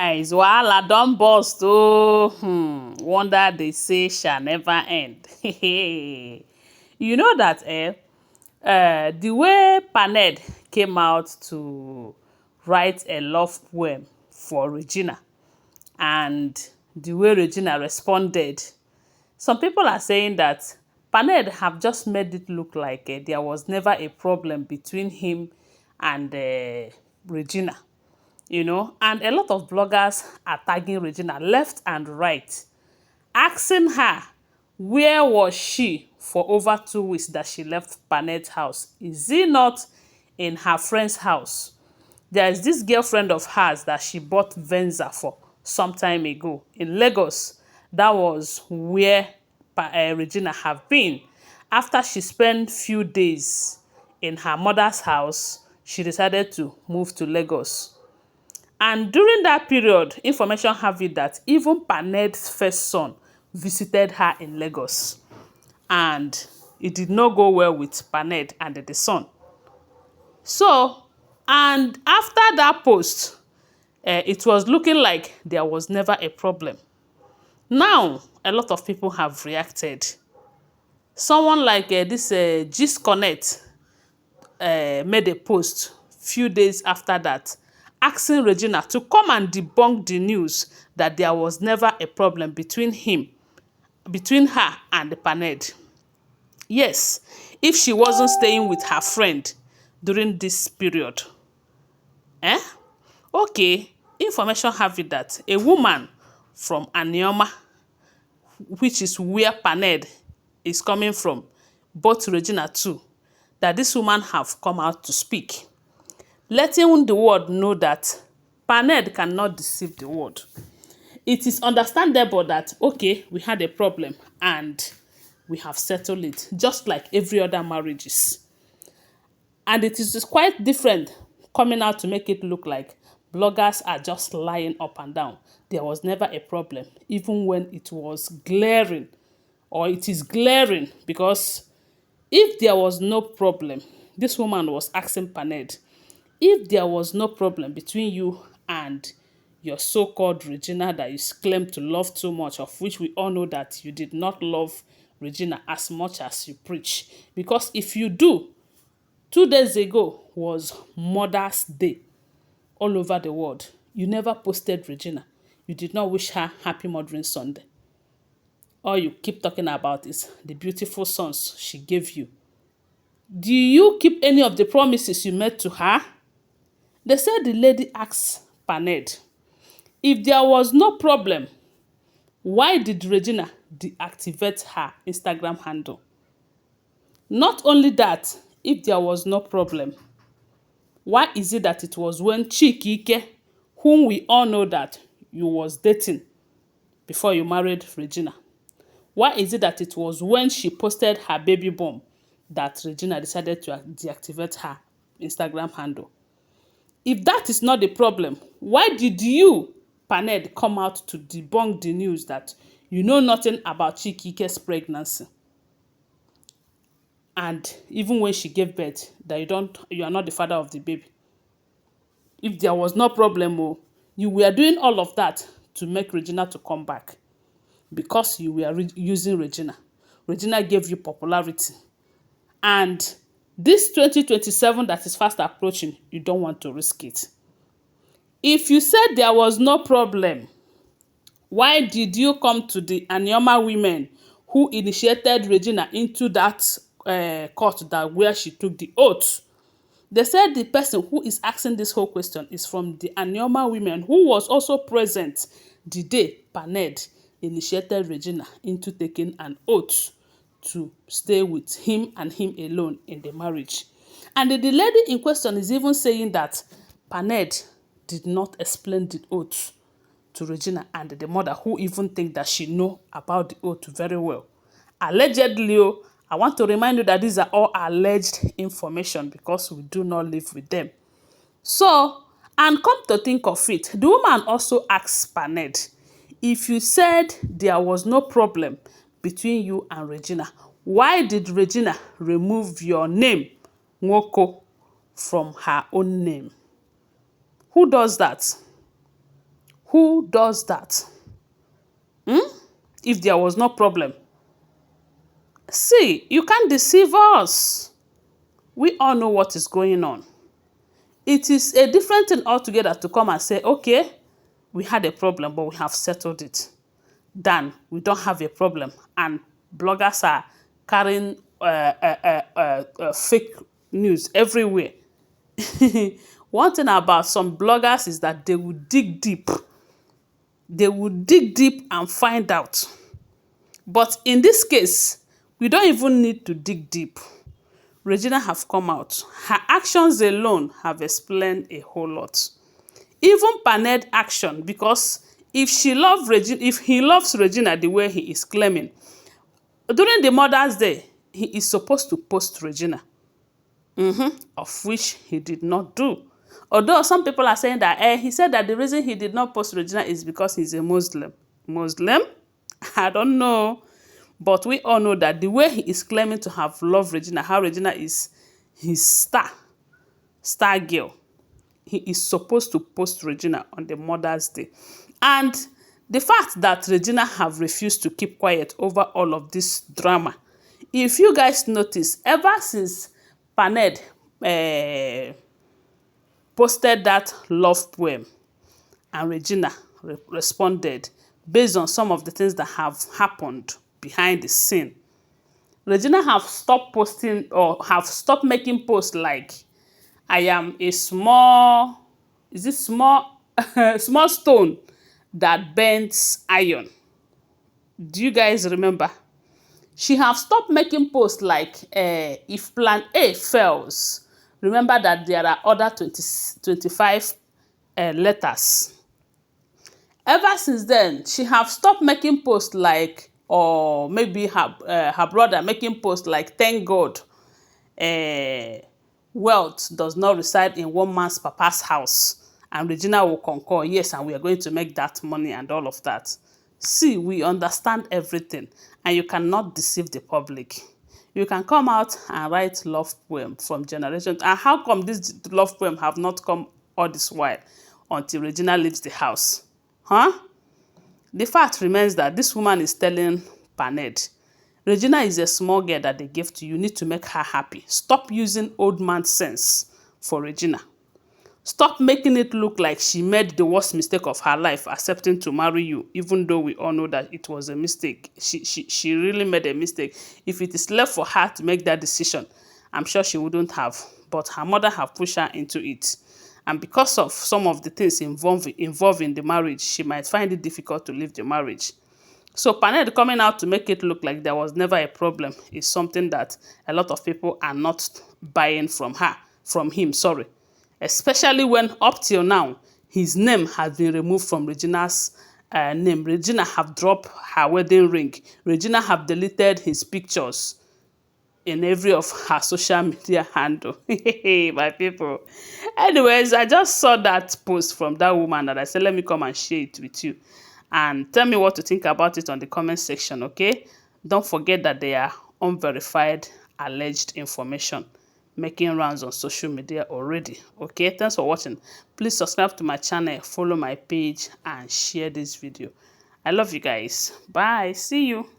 guys, wahala don burst oh. Wonder they say shall never end. You know that the way Paned came out to write a love poem for Regina and the way Regina responded, some people are saying that Paned have just made it look like there was never a problem between him and Regina. You know, and a lot of bloggers are tagging Regina left and right, asking her where was she for over 2 weeks that she left Paned's house. Is he not in her friend's house? There is this girlfriend of hers that she bought Venza for some time ago in Lagos. That was where Regina have been. After she spent few days in her mother's house, she decided to move to Lagos. And during that period, information have it that even Paned's first son visited her in Lagos. And it did not go well with Paned and the son. So, and after that post, it was looking like there was never a problem. Now, a lot of people have reacted. Someone like this Gist Connect made a post few days after that, asking Regina to come and debunk the news that there was never a problem between her and Paned. Yes, if she wasn't staying with her friend during this period. Okay, information have it that a woman from Anioma, which is where Paned is coming from, both Regina too, that this woman have come out to speak, letting the world know that Paned cannot deceive the world. It is understandable that, okay, we had a problem and we have settled it, just like every other marriages. And it is quite different coming out to make it look like bloggers are just lying up and down. There was never a problem, even when it was glaring, or it is glaring, because if there was no problem, this woman was asking Paned, if there was no problem between you and your so-called Regina that you claim to love too much, of which we all know that you did not love Regina as much as you preach. Because if you do, 2 days ago was Mother's Day all over the world. You never posted Regina. You did not wish her happy Mothering Sunday. All you keep talking about is the beautiful sons she gave you. Do you keep any of the promises you made to her? They said the lady asked Paned, if there was no problem, why did Regina deactivate her Instagram handle? Not only that, if there was no problem, why is it that it was when Chikike, whom we all know that you was dating before you married Regina, why is it that it was when she posted her baby bump that Regina decided to deactivate her Instagram handle? If that is not the problem, why did you, Paned, come out to debunk the news that you know nothing about Chikike's pregnancy? And even when she gave birth, that you are not the father of the baby. If there was no problem, you were doing all of that to make Regina to come back, because you were using Regina. Regina gave you popularity. And this 2027 that is fast approaching, you don't want to risk it. If you said there was no problem, why did you come to the Anioma women who initiated Regina into that court where she took the oath? They said the person who is asking this whole question is from the Anioma women, who was also present the day Paned initiated Regina into taking an oath to stay with him and him alone in the marriage. And the lady in question is even saying that Paned did not explain the oath to Regina and the mother, who even think that she know about the oath very well. Allegedly, I want to remind you that these are all alleged information because we do not live with them. So, and come to think of it, the woman also asked Paned, if you said there was no problem between you and Regina, why did Regina remove your name, Nwoko, from her own name? Who does that? Who does that? If there was no problem. See, you can't deceive us. We all know what is going on. It is a different thing altogether to come and say, okay, we had a problem, but we have settled it. Then we don't have a problem. And bloggers are carrying fake news everywhere. One thing about some bloggers is that they will dig deep. They will dig deep and find out. But in this case, we don't even need to dig deep. Regina have come out. Her actions alone have explained a whole lot. Even Paned action, because if he loves Regina the way he is claiming, during the Mother's Day, he is supposed to post Regina, of which he did not do. Although some people are saying that he said that the reason he did not post Regina is because he's a Muslim. Muslim? I don't know. But we all know that the way he is claiming to have loved Regina, how Regina is his star girl, he is supposed to post Regina on the Mother's Day. And the fact that Regina have refused to keep quiet over all of this drama, if you guys notice, ever since Paned posted that love poem and Regina responded based on some of the things that have happened behind the scene, Regina have stopped posting or have stopped making posts like, I am a small small stone that bends iron. Do you guys remember? She have stopped making posts like, if plan A fails, remember that there are other 25 letters. Ever since then, she have stopped making posts like, or maybe her brother making posts like, thank God, wealth does not reside in one man's papa's house. And Regina will concur, yes, and we are going to make that money and all of that. See, we understand everything, and you cannot deceive the public. You can come out and write love poem from generation. And how come this love poem have not come all this while until Regina leaves the house? Huh? The fact remains that this woman is telling Paned, Regina is a small girl that they gave to you. You need to make her happy. Stop using old man sense for Regina. Stop making it look like she made the worst mistake of her life, accepting to marry you, even though we all know that it was a mistake. She really made a mistake. If it is left for her to make that decision, I'm sure she wouldn't have. But her mother have pushed her into it. And because of some of the things involving the marriage, she might find it difficult to leave the marriage. So Paned coming out to make it look like there was never a problem is something that a lot of people are not buying from him, sorry. Especially when up till now, his name has been removed from Regina's name. Regina have dropped her wedding ring. Regina have deleted his pictures in every of her social media handle. My people. Anyways, I just saw that post from that woman and I said, let me come and share it with you. And tell me what to think about it on the comment section, okay? Don't forget that they are unverified, alleged information making rounds on social media already. Okay, thanks for watching. Please subscribe to my channel, follow my page, and share this video. I love you guys. Bye. See you.